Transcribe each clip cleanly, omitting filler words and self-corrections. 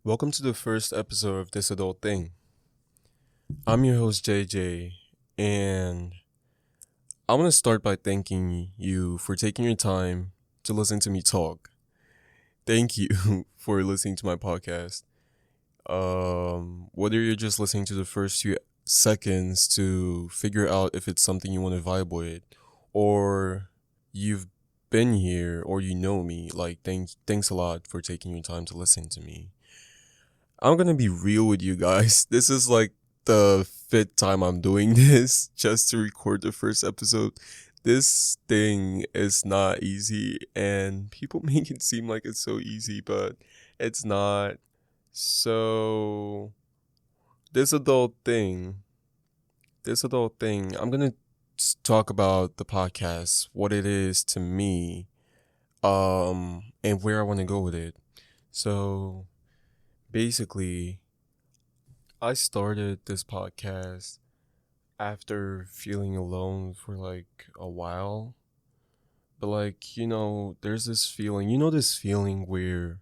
Welcome to the first episode of This Adult Thing. I'm your host, JJ, and I want to start by thanking you for taking your time to listen to me talk. Thank you for listening to my podcast. Whether you're just listening to the first few seconds to figure out if it's something you want to vibe with, or you've been here or you know me, thanks a lot for taking your time to listen to me. I'm gonna be real with you guys. This is like the fifth time I'm doing this just to record the first episode. This thing is not easy, and people make it seem like it's so easy, but it's not. So, this adult thing, I'm gonna talk about the podcast, what it is to me, and where I want to go with it. So, basically, I started this podcast after feeling alone for like a while. But there's this feeling, this feeling where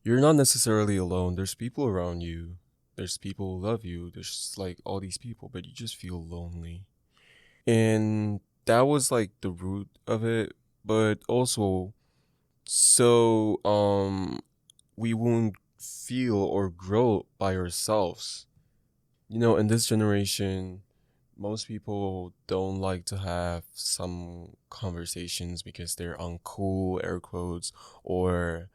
you're not necessarily alone. There's people around you. There's people who love you. There's like all these people, but you just feel lonely. And that was like the root of it. But also, we won't feel or grow by ourselves. In this generation, most people don't like to have some conversations because they're uncool, air quotes, or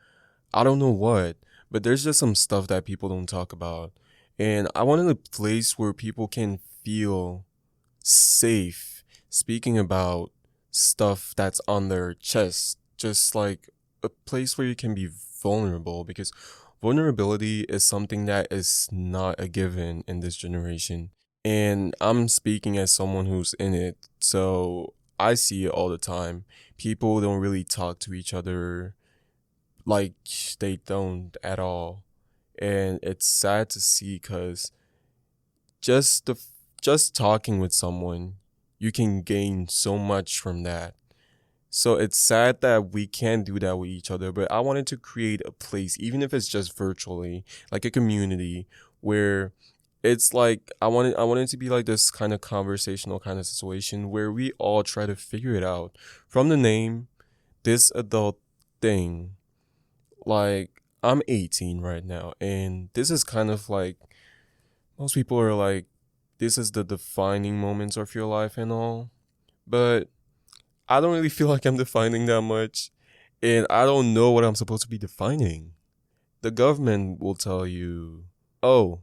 I don't know what, but there's just some stuff that people don't talk about. And I wanted a place where people can feel safe speaking about stuff that's on their chest, just like a place where you can be vulnerable because vulnerability is something that is not a given in this generation. And I'm speaking as someone who's in it. So I see it all the time. People don't really talk to each other like they don't at all. And it's sad to see because just the just talking with someone, you can gain so much from that. So it's sad that we can't do that with each other, but I wanted to create a place, even if it's just virtually, like a community where it's like I wanted it to be like this kind of conversational kind of situation where we all try to figure it out. From the name, this adult thing, like I'm 18 right now, and this is kind of like most people are like, this is the defining moments of your life and all. But I don't really feel like I'm defining that much, and I don't know what I'm supposed to be defining. The government will tell you, oh,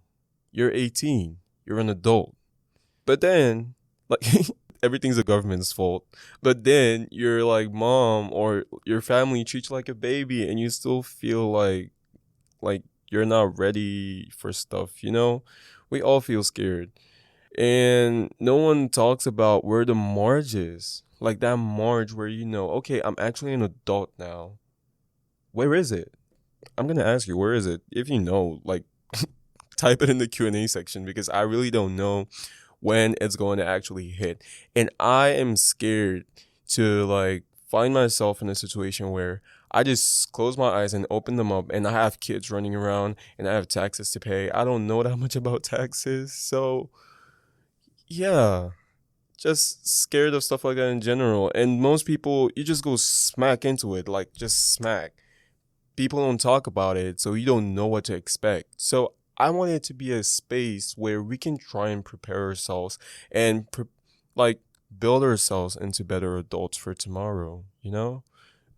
you're 18, you're an adult. But then, like, everything's the government's fault. But then your like mom or your family treats you like a baby, and you still feel like you're not ready for stuff. We all feel scared. And no one talks about where the marge is. Like that marge where okay, I'm actually an adult now. Where is it? I'm gonna ask you, where is it? If you know, like type it in the Q&A section because I really don't know when it's going to actually hit. And I am scared to like find myself in a situation where I just close my eyes and open them up and I have kids running around and I have taxes to pay. I don't know that much about taxes. So yeah, just scared of stuff like that in general. And most people, you just go smack into it, like just smack. People don't talk about it, so you don't know what to expect. So I want it to be a space where we can try and prepare ourselves and like build ourselves into better adults for tomorrow.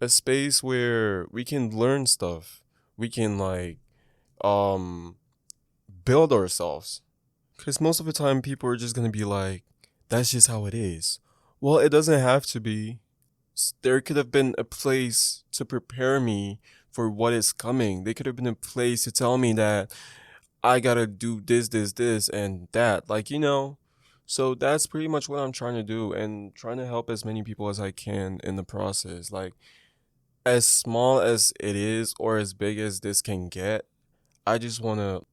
A space where we can learn stuff. We can um build ourselves. Because most of the time, people are just going to be like, that's just how it is. Well, it doesn't have to be. There could have been a place to prepare me for what is coming. There could have been a place to tell me that I got to do this, and that. So that's pretty much what I'm trying to do and trying to help as many people as I can in the process. Like, as small as it is or as big as this can get, I just want to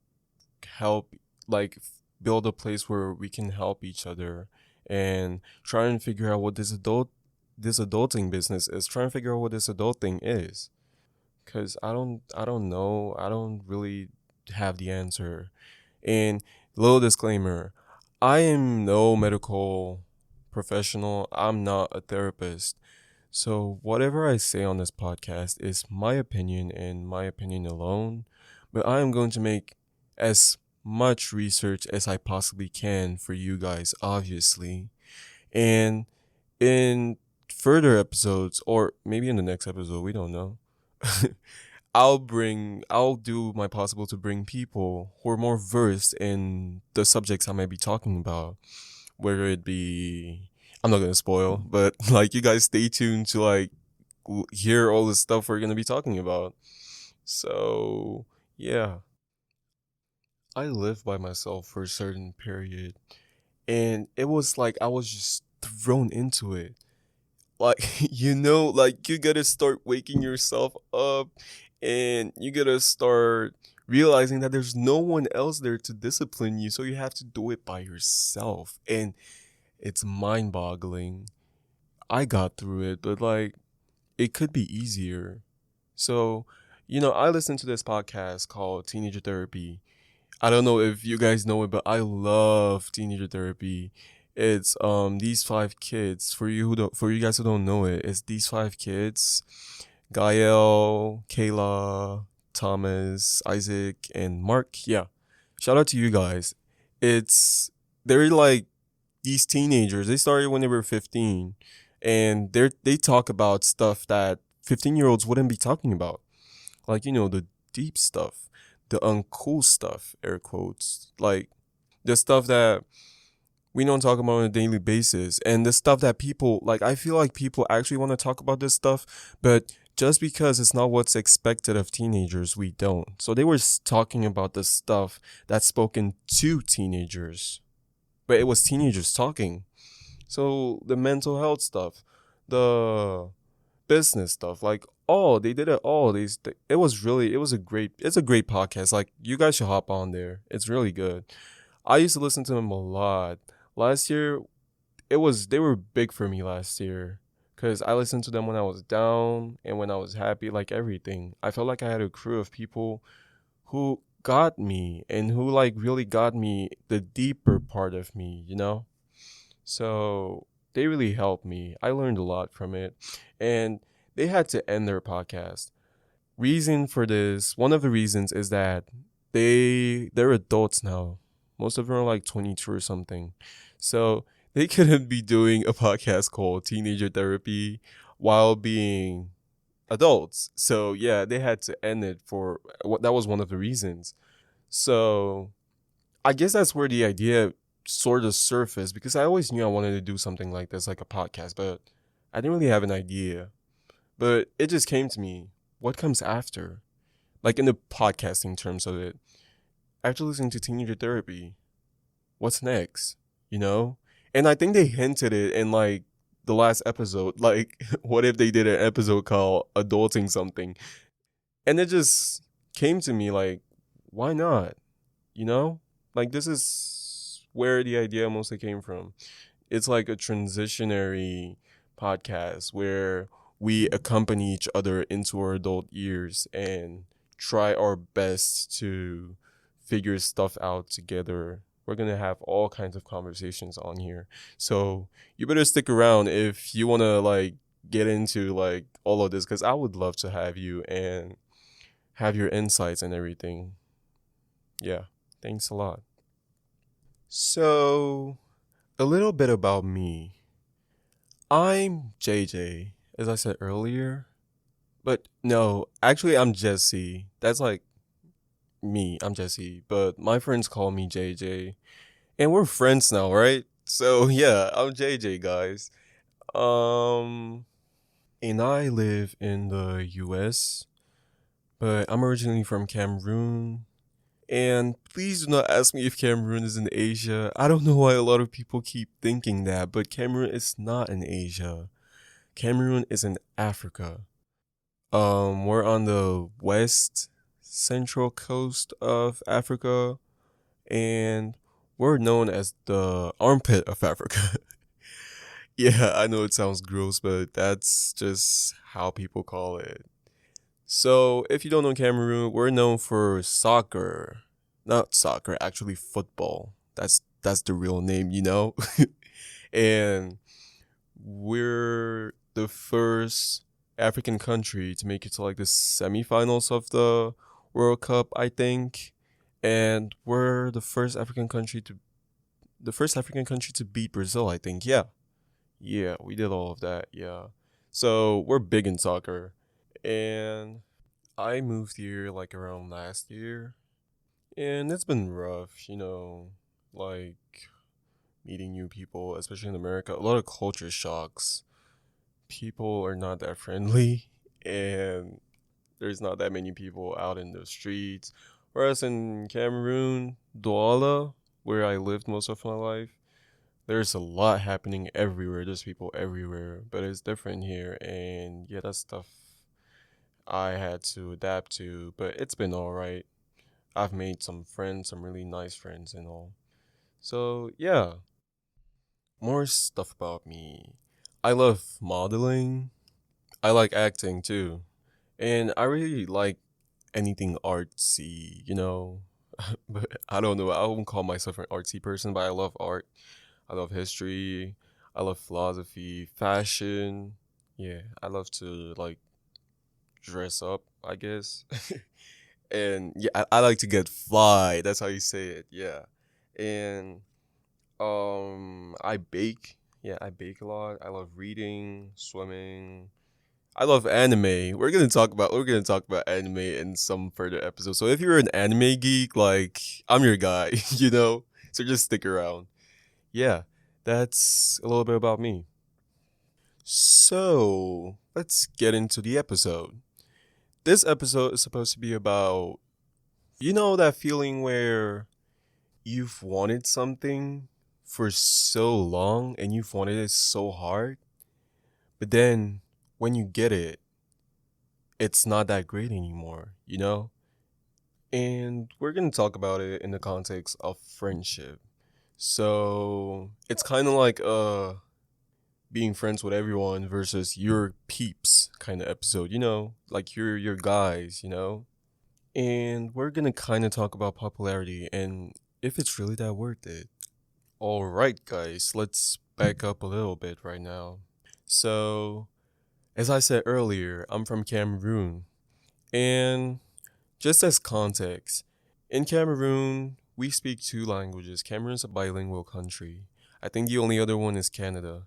help like build a place where we can help each other and try and figure out what this adulting business is. Try and figure out what this adult thing is. Cause I don't know. I don't really have the answer. And little disclaimer, I am no medical professional. I'm not a therapist. So whatever I say on this podcast is my opinion and my opinion alone, but I am going to make as much research as I possibly can for you guys, obviously. And in further episodes, or maybe in the next episode, we don't know. I'll do my possible to bring people who are more versed in the subjects I might be talking about, whether it be, I'm not gonna spoil, but like you guys stay tuned to like hear all the stuff we're gonna be talking about. So yeah, I lived by myself for a certain period, and it was like I was just thrown into it. Like like you gotta start waking yourself up, and you gotta start realizing that there's no one else there to discipline you, so you have to do it by yourself, and it's mind-boggling. I got through it, but like it could be easier. So, I listened to this podcast called Teenager Therapy. I don't know if you guys know it, but I love Teenager Therapy. It's these five kids. For you guys who don't know it, it's these five kids: Gael, Kayla, Thomas, Isaac, and Mark. Yeah. Shout out to you guys. They're like these teenagers. They started when they were 15, and they talk about stuff that 15-year-olds wouldn't be talking about. Like, the deep stuff, the uncool stuff, air quotes. Like the stuff that we don't talk about on a daily basis, and the stuff that people like. I feel like people actually want to talk about this stuff, but just because it's not what's expected of teenagers, we don't. So they were talking about the stuff that's spoken to teenagers, but it was teenagers talking. So the mental health stuff, the business stuff, like they did it all. It's a great podcast. Like you guys should hop on there. It's really good. I used to listen to them a lot. Last year, they were big for me last year because I listened to them when I was down and when I was happy, like everything. I felt like I had a crew of people who got me and who like really got me the deeper part of me. So they really helped me. I learned a lot from it. And they had to end their podcast. Reason for this, one of the reasons is that they're adults now. Most of them are like 22 or something. So they couldn't be doing a podcast called Teenager Therapy while being adults. So yeah, they had to end it for what that was one of the reasons. So I guess that's where the idea sort of surfaced, because I always knew I wanted to do something like this, like a podcast, but I didn't really have an idea. But it just came to me. What comes after? Like in the podcasting terms of it. After listening to Teenager Therapy, what's next? You know? And I think they hinted it in like the last episode. Like, what if they did an episode called Adulting Something? And it just came to me like, why not? You know? Like, this is where the idea mostly came from. It's like a transitionary podcast where we accompany each other into our adult years and try our best to figure stuff out together. We're going to have all kinds of conversations on here. So you better stick around if you want to like get into like all of this, because I would love to have you and have your insights and everything. Yeah. Thanks a lot. So, a little bit about me. I'm JJ, as I said earlier. But no, actually, I'm Jesse. That's like me. I'm Jesse. But my friends call me JJ. And we're friends now, right? So, yeah, I'm JJ, guys. Um, and I live in the US, but I'm originally from Cameroon. And please do not ask me if Cameroon is in Asia. I don't know why a lot of people keep thinking that, but Cameroon is not in Asia. Cameroon is in Africa. We're on the west central coast of Africa, and we're known as the armpit of Africa. Yeah, I know it sounds gross, but that's just how people call it. So, if you don't know Cameroon, we're known for soccer. Not soccer, actually football. That's the real name, you know? And we're the first African country to make it to like the semifinals of the World Cup, I think. And we're the first African country to beat Brazil, I think. Yeah. Yeah, we did all of that. Yeah. So, we're big in soccer. And I moved here like around last year, and it's been rough, like meeting new people, especially in America. A lot of culture shocks. People are not that friendly, and there's not that many people out in the streets. Whereas in Cameroon, Douala, where I lived most of my life, there's a lot happening everywhere. There's people everywhere, but it's different here, and yeah, that's stuff I had to adapt to, but it's been alright. I've made some friends, some really nice friends and all. So, yeah, more stuff about me. I love modeling. I like acting too. And I really like anything artsy. But I don't know. I won't call myself an artsy person, but I love art. I love history. I love philosophy, fashion. Yeah, I love to like dress up, I guess. And yeah, I like to get fly. That's how you say it. Yeah. And I bake. Yeah, I bake a lot. I love reading, swimming. I love anime. We're gonna talk about anime in some further episodes. So if you're an anime geek, like I'm your guy, you know? So just stick around. Yeah, that's a little bit about me. So let's get into the episode. This episode is supposed to be about that feeling where you've wanted something for so long and you've wanted it so hard, but then when you get it, it's not that great anymore? And we're going to talk about it in the context of friendship. So it's kind of like being friends with everyone versus your peeps kind of episode, like your guys. And we're going to kind of talk about popularity and if it's really that worth it. All right, guys, let's back up a little bit right now. So, as I said earlier, I'm from Cameroon. And just as context, in Cameroon, we speak two languages. Cameroon's a bilingual country. I think the only other one is Canada.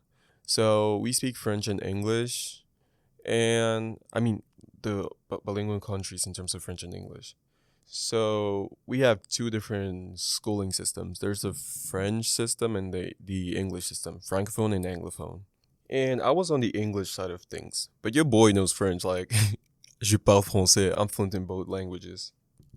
So, we speak French and English. And I mean, the bilingual countries in terms of French and English. So we have two different schooling systems. There's the French system and the English system, Francophone and Anglophone. And I was on the English side of things, but your boy knows French. Like, je parle français. I'm fluent in both languages.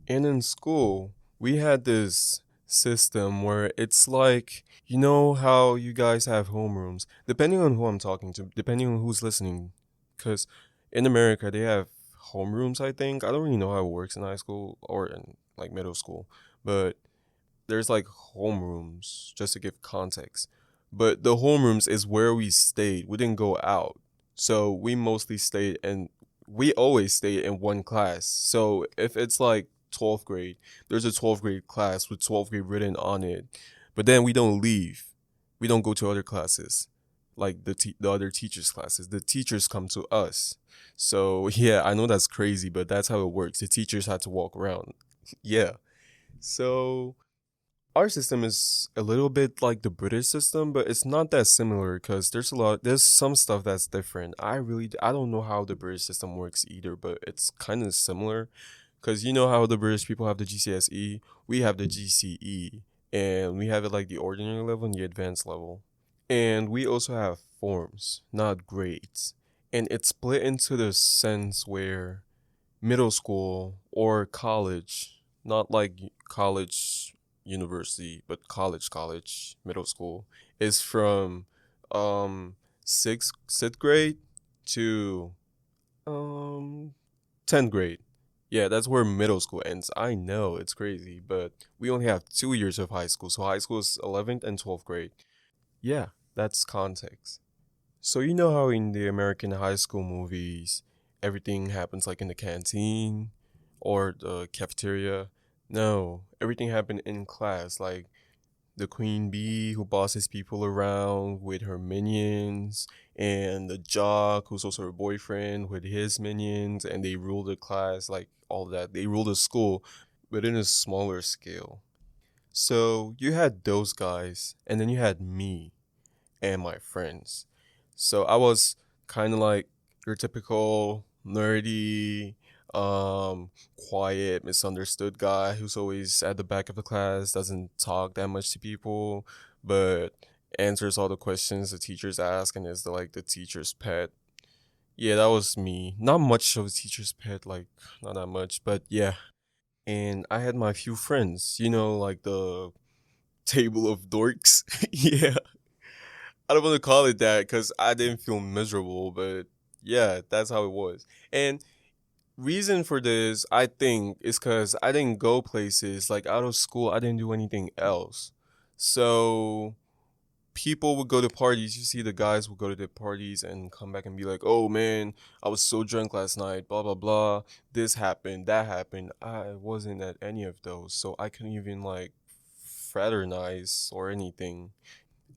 And in school, we had this system where it's like, you know how you guys have homerooms, depending on who I'm talking to, depending on who's listening. Because in America, they have homerooms, I think. I don't really know how it works in high school or in like middle school, but there's like homerooms, just to give context. But the homerooms is where we stayed. We didn't go out. So we mostly stayed and we always stayed in one class. So if it's like 12th grade, there's a 12th grade class with 12th grade written on it. But then we don't leave. We don't go to other classes, like the other teachers' classes. The teachers come to us. So yeah, I know that's crazy, but that's how it works. The teachers had to walk around. Yeah. So our system is a little bit like the British system, but it's not that similar because there's some stuff that's different. I don't know how the British system works either, but it's kind of similar because you know how the British people have the GCSE, we have the GCE, and we have it like the ordinary level and the advanced level. And we also have forms, not grades. And it's split into the sense where middle school or college, not like college university, but college, middle school, is from sixth grade to um 10th grade. Yeah, that's where middle school ends. I know it's crazy, but we only have 2 years of high school. So high school is 11th and 12th grade. Yeah, that's context. So you know how in the American high school movies, everything happens like in the canteen or the cafeteria. No, everything happened in class. Like the queen bee who bosses people around with her minions, and the jock who's also her boyfriend with his minions, and they rule the class, like all that. They rule the school, but in a smaller scale. So you had those guys, and then you had me and my friends. So I was kind of like your typical nerdy, um, quiet, misunderstood guy who's always at the back of the class, doesn't talk that much to people, but answers all the questions the teachers ask and is like the teacher's pet. Yeah, that was me. Not much of a teacher's pet, like not that much, but yeah. And I had my few friends, like the table of dorks. Yeah. I don't want to call it that because I didn't feel miserable, but yeah, that's how it was. And reason for this, I think, is because I didn't go places like out of school. I didn't do anything else. So people would go to parties. You see, the guys would go to the parties and come back and be like, "Oh man, I was so drunk last night. Blah blah blah. This happened. That happened." I wasn't at any of those, so I couldn't even like fraternize or anything.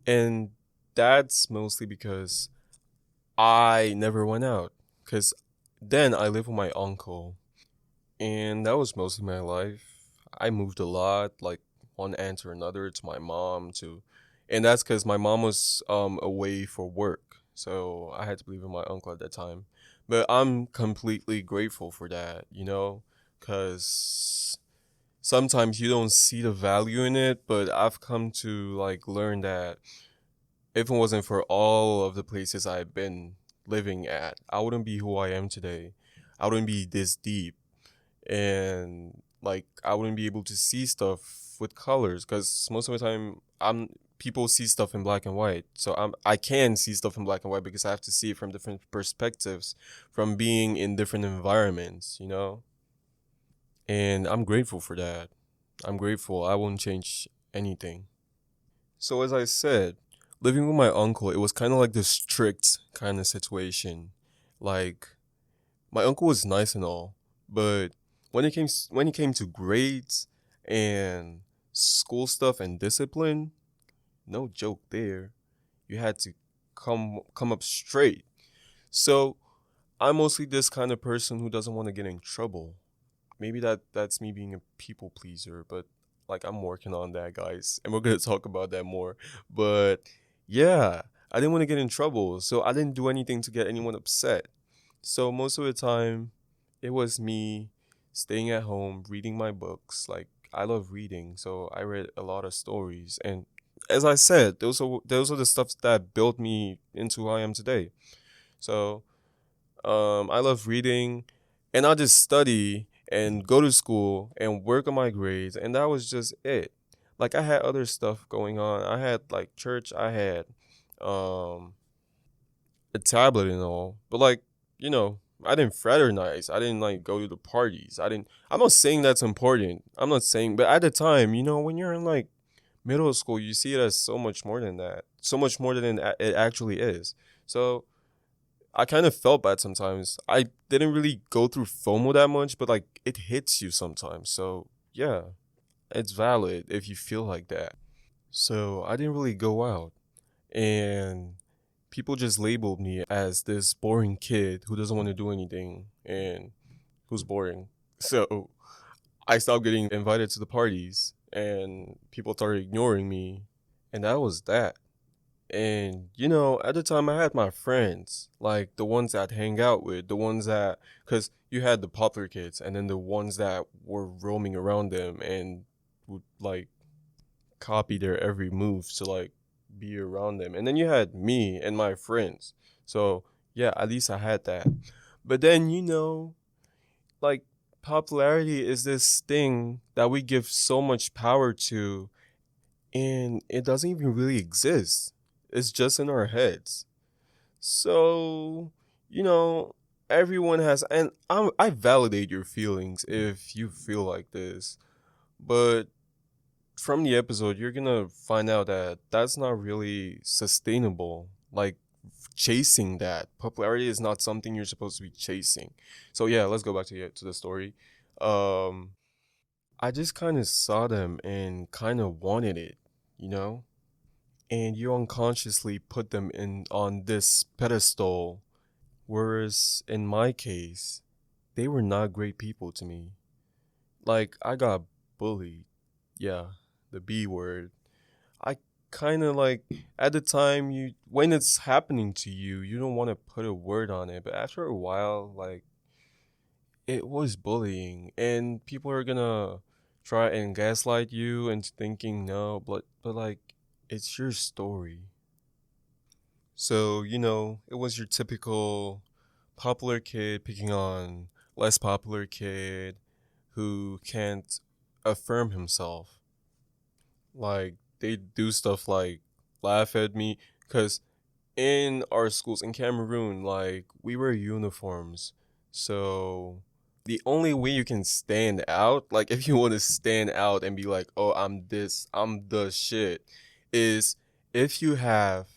And that's mostly because I never went out. Because then I lived with my uncle, and that was mostly my life. I moved a lot, like one aunt or another, to my mom, and that's because my mom was away for work, so I had to live with my uncle at that time. But I'm completely grateful for that, because sometimes you don't see the value in it, but I've come to like learn that if it wasn't for all of the places I've been living at, I wouldn't be who I am today. I wouldn't be this deep, and like I wouldn't be able to see stuff with colors because most of the time I'm people see stuff in black and white. So I can see stuff in black and white because I have to see it from different perspectives, from being in different environments. And I'm grateful for that. I'm grateful. I won't change anything. So as I said, living with my uncle, it was kind of like this strict kind of situation. Like my uncle was nice and all, but when it came to grades and school stuff and discipline, no joke there. You had to come up straight. So I'm mostly this kind of person who doesn't want to get in trouble. Maybe that's me being a people pleaser, but like I'm working on that, guys, and we're gonna talk about that more. But yeah, I didn't want to get in trouble, so I didn't do anything to get anyone upset. So most of the time, it was me staying at home, reading my books. Like I love reading, so I read a lot of stories. And as I said, those are the stuff that built me into who I am today. So I love reading, and I just study and go to school and work on my grades, and that was just it. Like I had other stuff going on. I had like church. I had um a tablet and all, but like I didn't fraternize. I didn't like go to the parties. I didn't. I'm not saying that's important. I'm not saying, but at the time, when you're in like middle school, you see it as so much more than that. So much more than it actually is. So I kind of felt bad sometimes. I didn't really go through FOMO that much, but like it hits you sometimes. So yeah, it's valid if you feel like that. So I didn't really go out, and people just labeled me as this boring kid who doesn't want to do anything and who's boring. So I stopped getting invited to the parties, and people started ignoring me, and that was that. And at the time I had my friends, like the ones that I'd hang out with, the ones that, because you had the popular kids, and then the ones that were roaming around them and would like copy their every move to like be around them. And then you had me and my friends. So yeah, at least I had that. But then like popularity is this thing that we give so much power to, and it doesn't even really exist. It's just in our heads. So, you know, everyone has, and I validate your feelings if you feel like this, but from the episode, you're gonna find out that that's not really sustainable. Like, chasing that. Popularity is not something you're supposed to be chasing. So yeah, let's go back to the story. Um, I just kind of saw them and kind of wanted it, you know? And you unconsciously put them in on this pedestal. Whereas in my case, they were not great people to me. Like I got bullied. Yeah, the B word. I kind of like at the time you when it's happening to you, you don't want to put a word on it, but after a while like it was bullying and people are going to try and gaslight you into thinking no, but like it's your story. So, it was your typical popular kid picking on less popular kid who can't affirm himself. Like they do stuff like laugh at me because in our schools in Cameroon, like we wear uniforms. So the only way you can stand out, like if you want to stand out and be like, oh, I'm this, I'm the shit, is if you have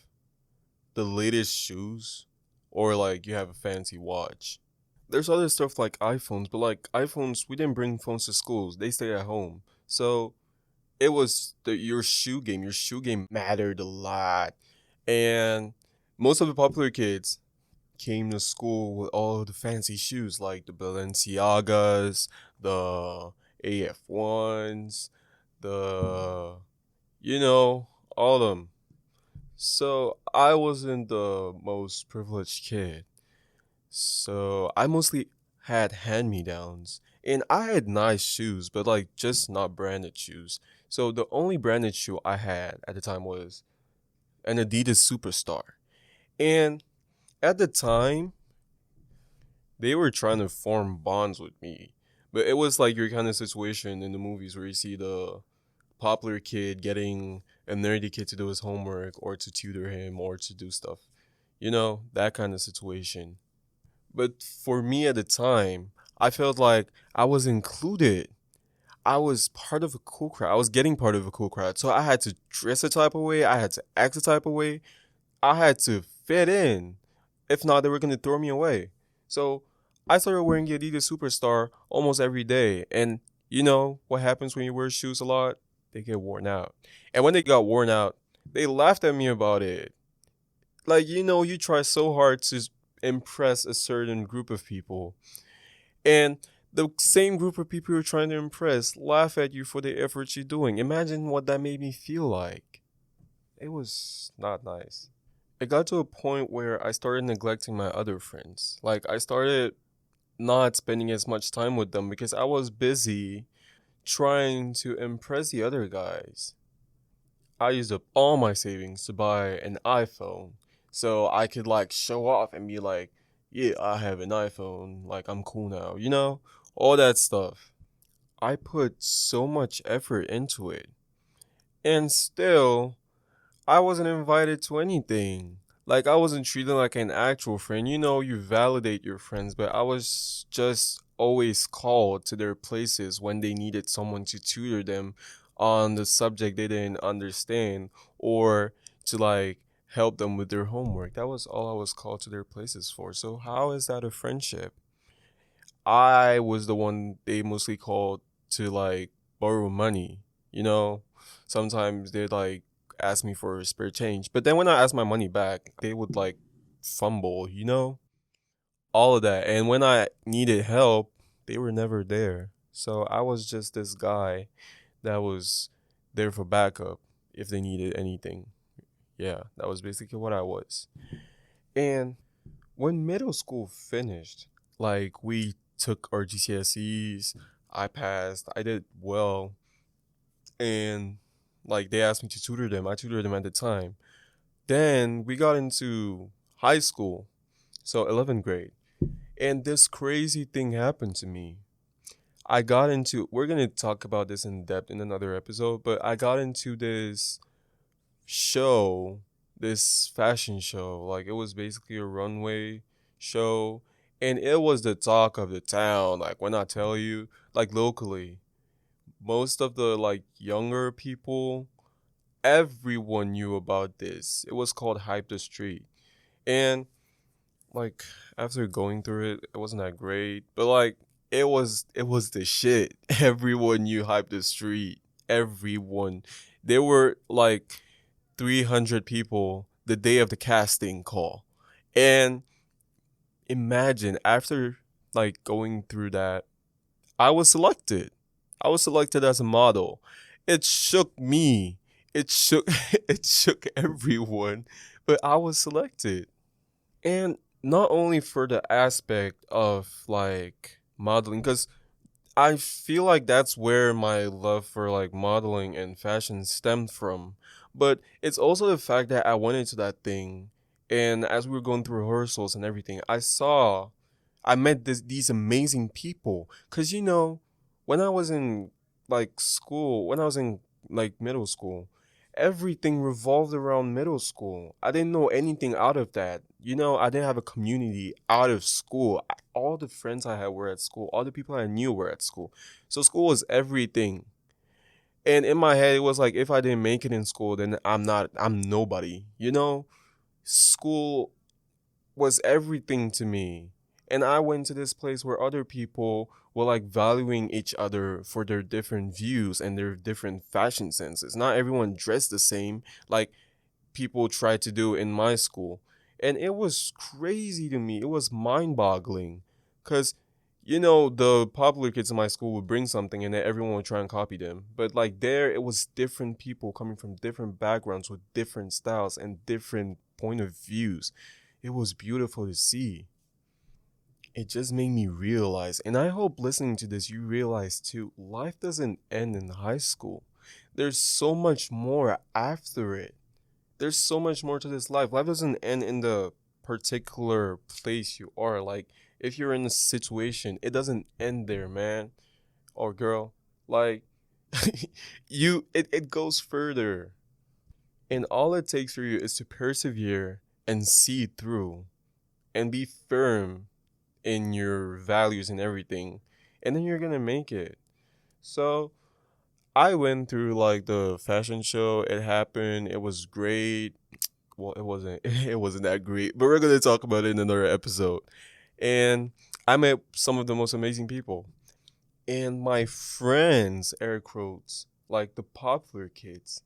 the latest shoes or like you have a fancy watch. There's other stuff like iPhones, but like iPhones, we didn't bring phones to schools. They stay at home. So it was your shoe game. Your shoe game mattered a lot. And most of the popular kids came to school with all the fancy shoes like the Balenciagas, the AF1s, the, all of them. So I wasn't the most privileged kid. So I mostly had hand me downs. And I had nice shoes, but like just not branded shoes. So the only branded shoe I had at the time was an Adidas Superstar. And at the time, they were trying to form bonds with me. But it was like your kind of situation in the movies where you see the popular kid getting a nerdy kid to do his homework or to tutor him or to do stuff. That kind of situation. But for me at the time, I felt like I was included. I was part of a cool crowd. I was getting part of a cool crowd. So I had to dress a type of way. I had to act a type of way. I had to fit in. If not, they were going to throw me away. So I started wearing the Adidas Superstar almost every day. And you know what happens when you wear shoes a lot? They get worn out. And when they got worn out, they laughed at me about it. Like, you try so hard to impress a certain group of people. And the same group of people you're trying to impress laugh at you for the efforts you're doing. Imagine what that made me feel like. It was not nice. It got to a point where I started neglecting my other friends. Like, I started not spending as much time with them because I was busy trying to impress the other guys. I used up all my savings to buy an iPhone so I could like show off and be like, yeah, I have an iPhone, like I'm cool now, all that stuff. I put so much effort into it. And still, I wasn't invited to anything. Like, I wasn't treated like an actual friend. You validate your friends, but I was just always called to their places when they needed someone to tutor them on the subject they didn't understand or to, like, help them with their homework. That was all I was called to their places for. So, how is that a friendship? I was the one they mostly called to, like, borrow money, you know? Sometimes they'd, like, ask me for spare change. But then when I asked my money back, they would like fumble, all of that. And when I needed help, they were never there. So I was just this guy that was there for backup if they needed anything. Yeah, that was basically what I was. And when middle school finished, like we took our GCSEs, I passed, I did well, and like they asked me to tutor them. I tutored them at the time. Then we got into high school, so 11th grade, and this crazy thing happened to me. We're going to talk about this in depth in another episode, but I got into this show, this fashion show. Like, it was basically a runway show, and it was the talk of the town. Like, when I tell you, like, locally, most of the, like, younger people, everyone knew about this. It was called Hype the Street. And like after going through it, it wasn't that great, but like it was the shit. Everyone knew Hype the Street. Everyone. There were like 300 people the day of the casting call. And imagine after like going through that, I was selected. I was selected as a model. It shook me. It shook it shook everyone, but I was selected. And not only for the aspect of like modeling, because I feel like that's where my love for like modeling and fashion stemmed from. But it's also the fact that I went into that thing, and as we were going through rehearsals and everything, I met these amazing people. Cause when I was in like school, when I was in like middle school, everything revolved around middle school. I didn't know anything out of that. I didn't have a community out of school. All the friends I had were at school. All the people I knew were at school. So school was everything. And in my head, it was like if I didn't make it in school, then I'm nobody. School was everything to me. And I went to this place where other people were like valuing each other for their different views and their different fashion senses. Not everyone dressed the same like people tried to do in my school. And it was crazy to me. It was mind boggling. Because, the popular kids in my school would bring something and then everyone would try and copy them. But like there, it was different people coming from different backgrounds with different styles and different point of views. It was beautiful to see. It just made me realize, and I hope listening to this, you realize too, life doesn't end in high school. There's so much more after it. There's so much more to this life. Life doesn't end in the particular place you are. Like, if you're in a situation, it doesn't end there, man or girl. Like, it goes further. And all it takes for you is to persevere and see through and be firm in your values and everything. And then you're gonna make it. So I went through like the fashion show. It happened. It was great. Well, it wasn't. It wasn't that great. But we're gonna talk about it in another episode. And I met some of the most amazing people. And my friends, air quotes, like the popular kids,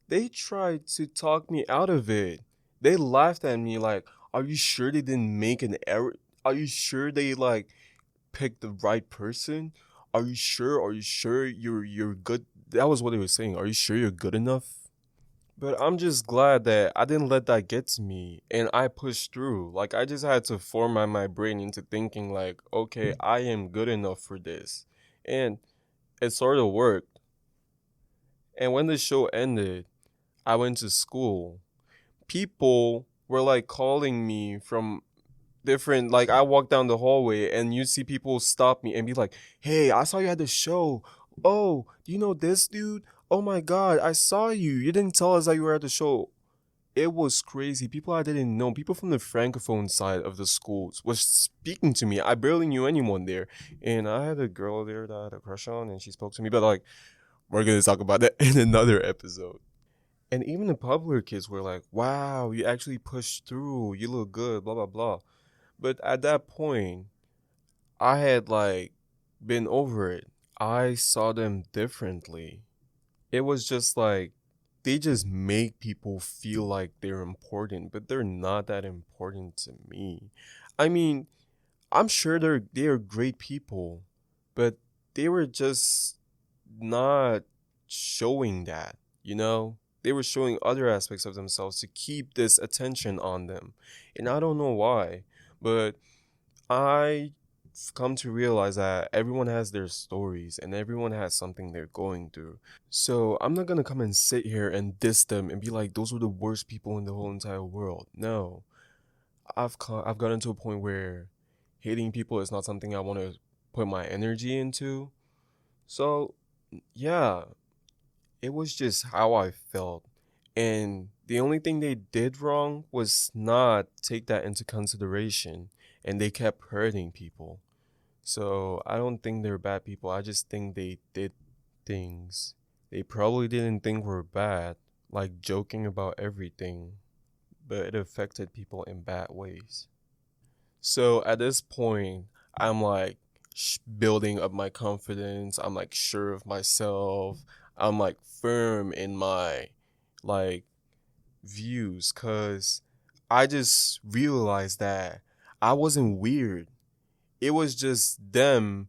they tried to talk me out of it. They laughed at me like, "Are you sure they didn't make an error? Are you sure they like picked the right person? Are you sure? Are you sure you're good?" That was what they were saying. Are you sure you're good enough? But I'm just glad that I didn't let that get to me and I pushed through. Like I just had to format my brain into thinking like, okay, I am good enough for this. And it sort of worked. And when the show ended, I went to school. People were like calling me from different, like I walked down the hallway and you see people stop me and be like, "Hey, I saw you at the show. Oh, do you know this dude? Oh my god, I saw you. You didn't tell us that you were at the show." It was crazy. People I didn't know, people from the francophone side of the schools was speaking to me. I barely knew anyone there. And I had a girl there that I had a crush on and she spoke to me, but like we're gonna talk about that in another episode. And even the popular kids were like, "Wow, you actually pushed through. You look good, blah blah blah." But at that point, I had like been over it. I saw them differently. It was just like they just make people feel like they're important, but they're not that important to me. I mean, I'm sure they're great people, but they were just not showing that, you know? They were showing other aspects of themselves to keep this attention on them. And I don't know why, but I've come to realize that everyone has their stories and everyone has something they're going through. So I'm not gonna come and sit here and diss them and be like, those were the worst people in the whole entire world. No, I've gotten to a point where hating people is not something I want to put my energy into. So yeah, it was just how I felt. And the only thing they did wrong was not take that into consideration. And they kept hurting people. So I don't think they're bad people. I just think they did things they probably didn't think were bad, like joking about everything. but it affected people in bad ways. So at this point, I'm like building up my confidence. I'm like sure of myself. I'm like firm in my like views because I just realized that I wasn't weird. It was just them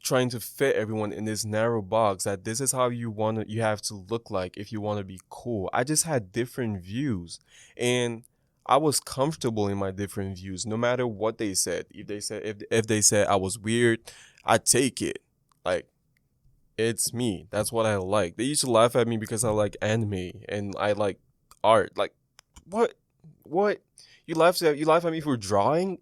trying to fit everyone in this narrow box that this is how you have to look like if you want to be cool. I just had different views and I was comfortable in my different views no matter what they said. If they said I was weird, I take it. Like it's me. That's what I like. They used to laugh at me because I like anime and I like art. Like what? What? You laugh at me for drawing?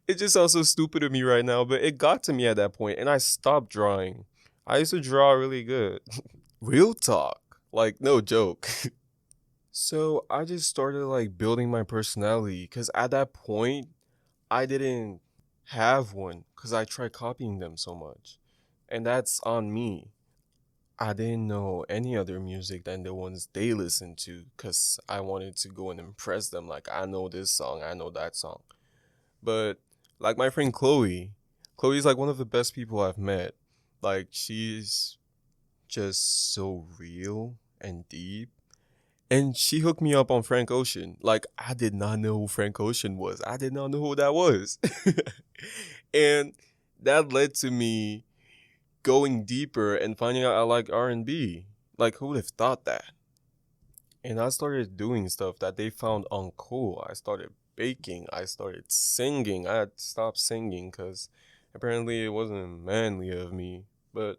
It just sounds so stupid to me right now, but it got to me at that point and I stopped drawing. I used to draw really good. Real talk. Like no joke. So I just started like building my personality cuz at that point I didn't have one cuz I tried copying them so much. And that's on me. I didn't know any other music than the ones they listened to because I wanted to go and impress them. Like, I know this song, I know that song. But, like, my friend Chloe's like one of the best people I've met. Like, she's just so real and deep. And she hooked me up on Frank Ocean. Like, I did not know who Frank Ocean was, I did not know who that was. And that led to me going deeper and finding out I like R&B. Like who would have thought that? And I started doing stuff that they found uncool. I started baking. I started singing. I had to stop singing because apparently it wasn't manly of me. But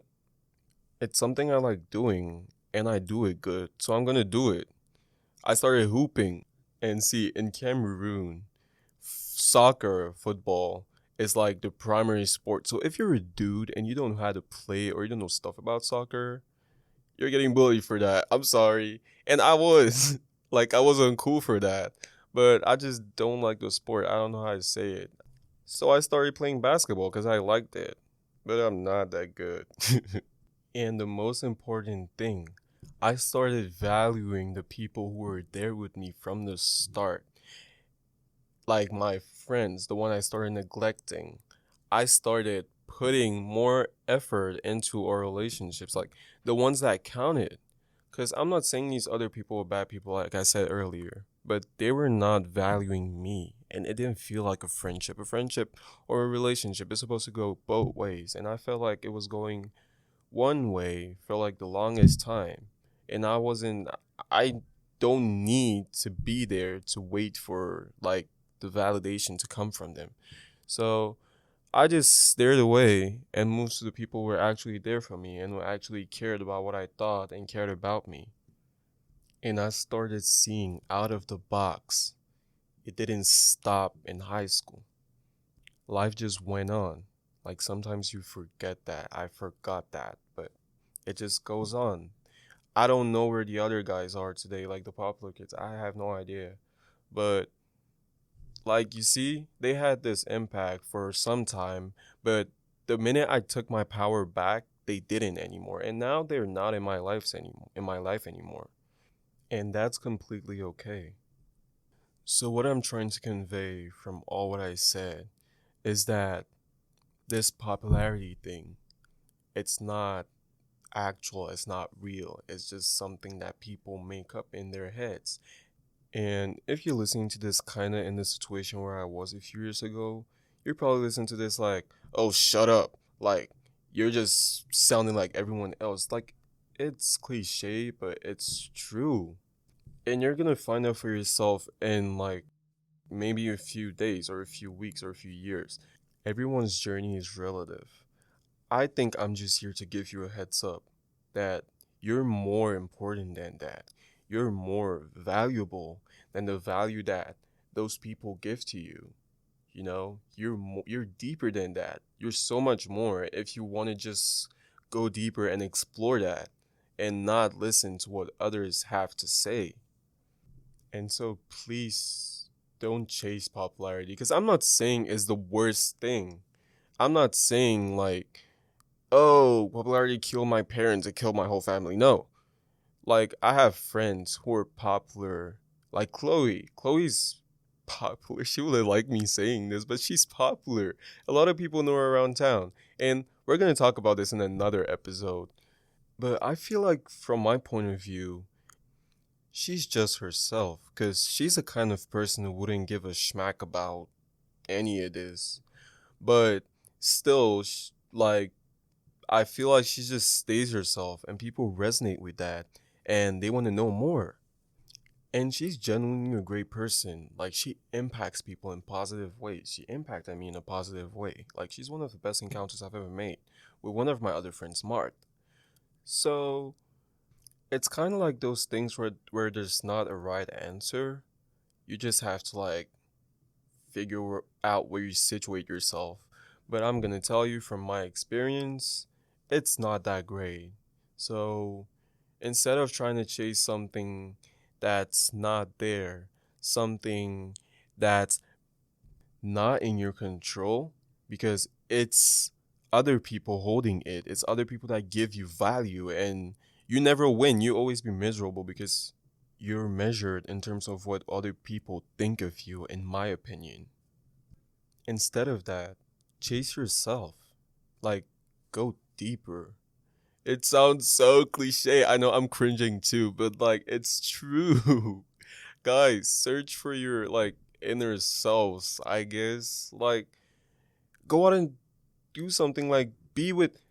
it's something I like doing and I do it good. So I'm gonna do it. I started hooping. And see, in Cameroon, soccer, football is like the primary sport. So if you're a dude and you don't know how to play or you don't know stuff about soccer, you're getting bullied for that. I'm sorry. And I was. Like, I wasn't cool for that. But I just don't like the sport. I don't know how to say it. So I started playing basketball because I liked it. But I'm not that good. And the most important thing, I started valuing the people who were there with me from the start. Like my friends, the one I started neglecting, I started putting more effort into our relationships, like the ones that counted. Because I'm not saying these other people were bad people, like I said earlier, but they were not valuing me. And it didn't feel like a friendship. A friendship or a relationship is supposed to go both ways. And I felt like it was going one way for like the longest time. And I don't need to be there to wait for like the validation to come from them. So I just stared away and moved to the people who were actually there for me and who actually cared about what I thought and cared about me. And I started seeing out of the box. It didn't stop in high school. Life just went on. Like sometimes you forget that. I forgot that, but it just goes on. I don't know where the other guys are today, like the popular kids. I have no idea. But like you see, they had this impact for some time, but the minute I took my power back, they didn't anymore. And now they're not in my life anymore. And that's completely okay. So what I'm trying to convey from all what I said is that this popularity thing, it's not actual, it's not real. It's just something that people make up in their heads. And if you're listening to this kind of in the situation where I was a few years ago, you're probably listening to this like, oh, shut up. Like, you're just sounding like everyone else. Like, it's cliche, but it's true. And you're gonna find out for yourself in like maybe a few days or a few weeks or a few years. Everyone's journey is relative. I think I'm just here to give you a heads up that you're more important than that. You're more valuable than the value that those people give to you. You know, you're deeper than that. You're so much more if you want to just go deeper and explore that and not listen to what others have to say. And so please don't chase popularity because I'm not saying it's the worst thing. I'm not saying like, oh, popularity killed my parents, it killed my whole family. No. Like I have friends who are popular Like Chloe. Chloe's popular. She wouldn't like me saying this, but she's popular. A lot of people know her around town. And we're going to talk about this in another episode. But I feel like, from my point of view, she's just herself. Because she's the kind of person who wouldn't give a schmack about any of this. But still, like, I feel like she just stays herself. And people resonate with that. And they want to know more. And she's genuinely a great person. Like, she impacts people in positive ways. She impacted me in a positive way. Like, she's one of the best encounters I've ever made with one of my other friends, Mark. So it's kind of like those things where there's not a right answer. You just have to like figure out where you situate yourself. But I'm gonna tell you from my experience, it's not that great. So instead of trying to chase something that's not there, something that's not in your control, because it's other people holding it, it's other people that give you value, and you never win. You always be miserable because you're measured in terms of what other people think of you, in my opinion. Instead of that, chase yourself. Like, go deeper. It sounds so cliche. I know I'm cringing too, but like, it's true. Guys, search for your like inner selves, I guess. Like, go out and do something, like be with,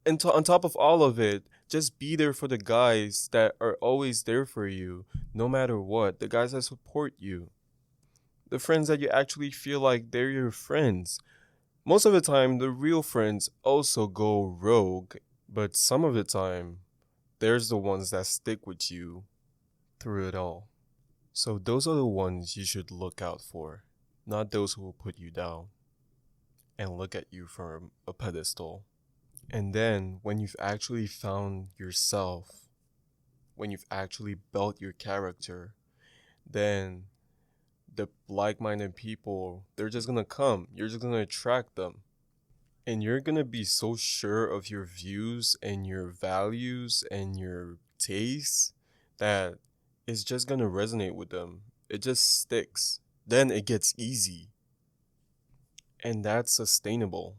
and on top of all of it, just be there for the guys that are always there for you, no matter what. The guys that support you. The friends that you actually feel like they're your friends. Most of the time, the real friends also go rogue, but some of the time, there's the ones that stick with you through it all. So those are the ones you should look out for, not those who will put you down and look at you from a pedestal. And then when you've actually found yourself, when you've actually built your character, then the like-minded people, they're just gonna come. You're just gonna attract them. And you're gonna be so sure of your views and your values and your tastes that it's just gonna resonate with them. It just sticks. Then it gets easy. And that's sustainable.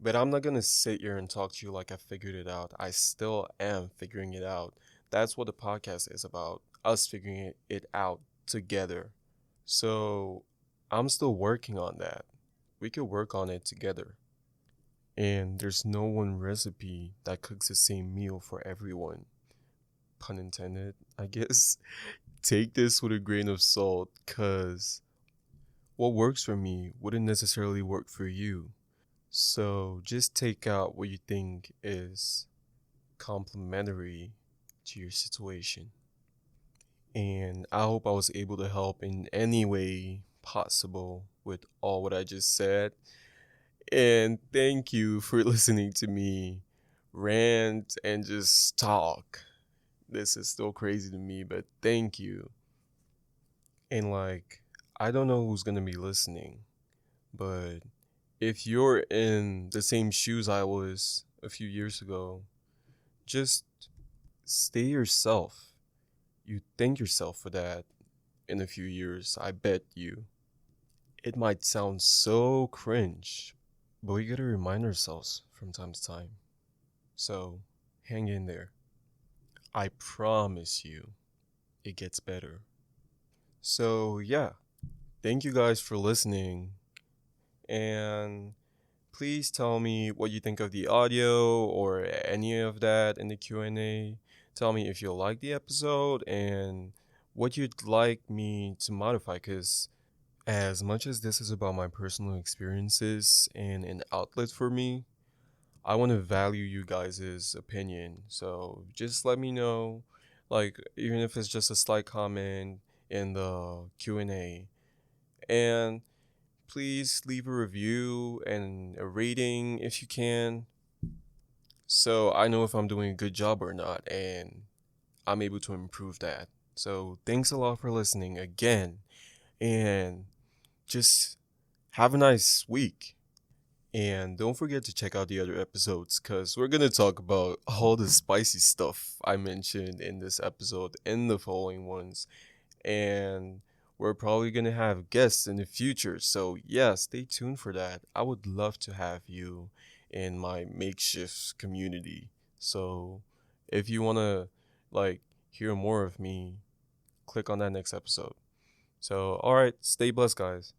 But I'm not gonna sit here and talk to you like I figured it out. I still am figuring it out. That's what the podcast is about. Us figuring it out together. So I'm still working on that. We could work on it together. And there's no one recipe that cooks the same meal for everyone. Pun intended, I guess. Take this with a grain of salt, cause what works for me wouldn't necessarily work for you. So just take out what you think is complementary to your situation. And I hope I was able to help in any way possible with all what I just said. And thank you for listening to me rant and just talk. This is still crazy to me, but thank you. And like, I don't know who's gonna be listening, but if you're in the same shoes I was a few years ago, just stay yourself. You thank yourself for that in a few years, I bet you. It might sound so cringe, but we gotta remind ourselves from time to time. So, hang in there. I promise you, it gets better. So, yeah, thank you guys for listening. And please tell me what you think of the audio or any of that in the Q&A. Tell me if you like the episode and what you'd like me to modify, because as much as this is about my personal experiences and an outlet for me, I want to value you guys' opinion. So just let me know, like, even if it's just a slight comment in the Q&A. And please leave a review and a rating if you can, so I know if I'm doing a good job or not, and I'm able to improve that. So thanks a lot for listening again, and just have a nice week. And don't forget to check out the other episodes, because we're going to talk about all the spicy stuff I mentioned in this episode and the following ones. And we're probably gonna have guests in the future. So yeah, stay tuned for that. I would love to have you in my makeshift community. So if you wanna like hear more of me, click on that next episode. So all right, stay blessed, guys.